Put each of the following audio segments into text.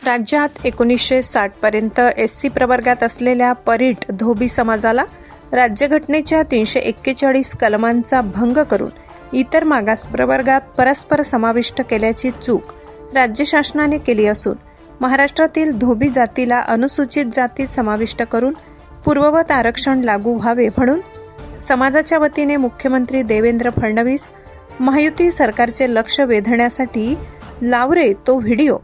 राज्यात 1960 पर्यंत एससी प्रवर्गात असलेल्या परीट धोबी समाजाला राज्यघटनेच्या 341 कलमांचा भंग करून इतर मागास प्रवर्गात परस्पर समाविष्ट केल्याची चूक राज्य शासनाने केली असून महाराष्ट्रातील धोबी जातीला अनुसूचित जातीत समाविष्ट करून पूर्ववत आरक्षण लागू व्हावे म्हणून समाजाच्या वतीने मुख्यमंत्री देवेंद्र फडणवीस महायुती सरकारचे लक्ष वेधण्यासाठी लाव रे तो व्हिडिओ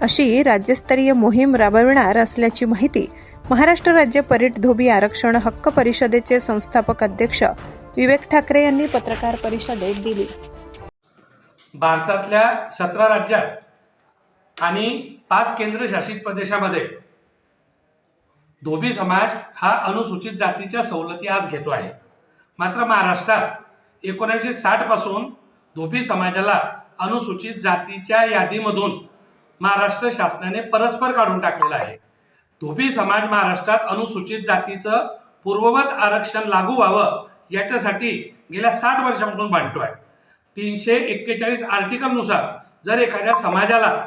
अशी राज्यस्तरीय मोहीम राबविणार असल्याची माहिती महाराष्ट्र राज्य परीट धोबी आरक्षण हक्क परिषदेचे संस्थापक अध्यक्ष विवेक ठाकरे यांनी पत्रकार परिषदेत दिली। भारतातल्या 17 राज्यात आणि 5 केंद्रशासित प्रदेशामध्ये धोबी समाज हा अनुसूचित जातीच्या सवलती आज घेतो आहे। मात्र महाराष्ट्रात 1960 पासून धोबी समाजाला अनुसूचित जातीच्या यादीमधून महाराष्ट्र शासनाने परस्पर काढून टाकलेला आहे। धोबी समाज महाराष्ट्रात अनुसूचित जातीचं पूर्ववत आरक्षण लागू व्हावं याच्यासाठी गेल्या 60 वर्षांपासून भांडतोय। 341 आर्टिकलनुसार जर एखाद्या समाजाला,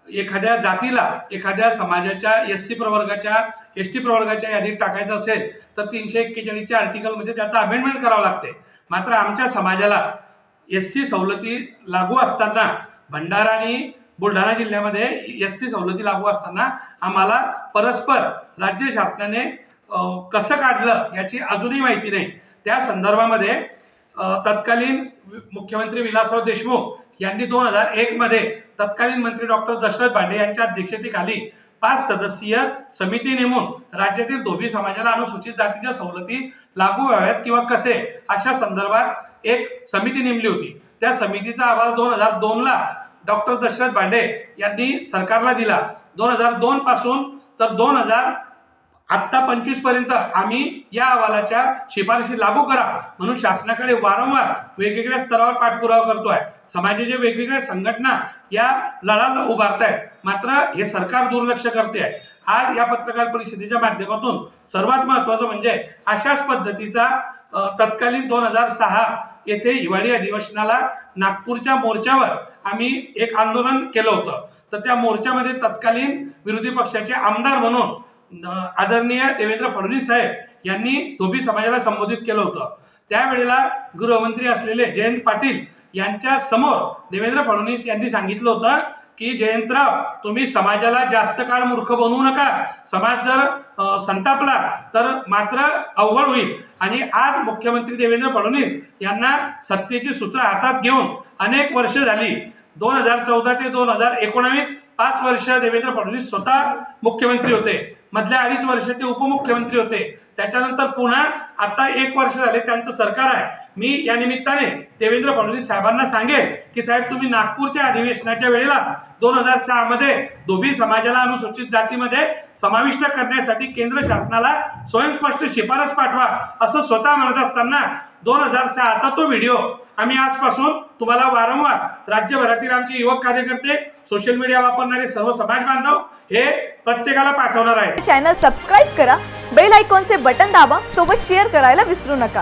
एखाद्या जातीला, एखाद्या समाजाच्या एससी प्रवर्गाच्या, एसटी प्रवर्गाच्या यादीत टाकायचं असेल तर 341 आर्टिकलमध्ये त्याचं अमेंडमेंट करावं लागते। मात्र आमच्या समाजाला एससी सवलती लागू असताना, भंडारा आणि बुलढाणा जिल्ह्यामध्ये एससी सवलती लागू असताना आम्हाला परस्पर राज्य शासनाने कसं काढलं याची अजूनही माहिती नाही। त्या संदर्भामध्ये तत्कालीन मुख्यमंत्री विलासराव देशमुख यांनी 2001 मध्ये तत्कालीन मंत्री डॉक्टर दशरथ भांडे यांच्या अध्यक्षतेखाली 5 सदस्यीय समिती नेमून राज्यातील धोबी समाजाला अनुसूचित जातीच्या सवलती लागू व्हाव्यात किंवा कसे अशा संदर्भात एक समिती नेमली होती। त्या समितीचा अहवाल 2002 ला डॉक्टर दशरथ भांडे यांनी सरकारला दिला। 2002 पासून तर 2025 पर्यंत आम्ही या अहवालाच्या शिफारशी लागू करा म्हणून शासनाकडे वारंवार वेगवेगळ्या स्तरावर पाठपुरावा करतोय। समाजाचे वेगवेगळ्या संघटना या लढा उभारतायत, मात्र हे सरकार दुर्लक्ष करते आहे। आज या पत्रकार परिषदेच्या माध्यमातून सर्वात महत्त्वाचं म्हणजे अशाच पद्धतीचा तत्कालीन 2006 येथे हिवाळी अधिवेशनाला नागपूरच्या मोर्चावर आम्ही एक आंदोलन केलं होतं। तर त्या मोर्चामध्ये तत्कालीन विरोधी पक्षाचे आमदार म्हणून आदरणीय देवेंद्र फडणवीस साहेब यांनी धोबी समाजाला संबोधित केलं होतं। त्यावेळेला गृहमंत्री असलेले जयंत पाटील यांच्या समोर देवेंद्र फडणवीस यांनी सांगितलं होतं की जयंतराव, तुम्ही समाजाला जास्त काळ मूर्ख बनवू नका, समाज जर संतापला तर मात्र अवघड होईल। आणि आज मुख्यमंत्री देवेंद्र फडणवीस यांना सत्तेची सूत्र हातात घेऊन अनेक वर्ष झाली, 2014 ते 2019 5 वर्ष देवेंद्र फडणवीस स्वतः मुख्यमंत्री होते, मधल्या 2.5 वर्ष ते उपमुख्यमंत्री होते, त्याच्यानंतर पुन्हा आता 1 वर्ष झाले त्यांचं सरकार आहे। मी या निमित्ताने देवेंद्र फडणवीस साहेबांना सांगेन की साहेब, तुम्ही नागपूरच्या अधिवेशनाच्या वेळेला 2006 मध्ये धोबी समाजाला अनुसूचित जातीमध्ये समाविष्ट करण्यासाठी केंद्र शासनाला स्वयंस्पष्ट शिफारस पाठवा असं स्वतः म्हणत असताना 2006चा तो व्हिडिओ आम्ही आजपासून तुम्हाला वारंवार राज्यभरातील आमचे युवक कार्यकर्ते, सोशल मीडिया वापरणारे सर्व समाज बांधव हे प्रत्येकाला पाठवणार आहे। चॅनल सबस्क्राइब करा, बेल आयकॉनचे बटन दाबा, सोबत शेअर करायला विसरू नका।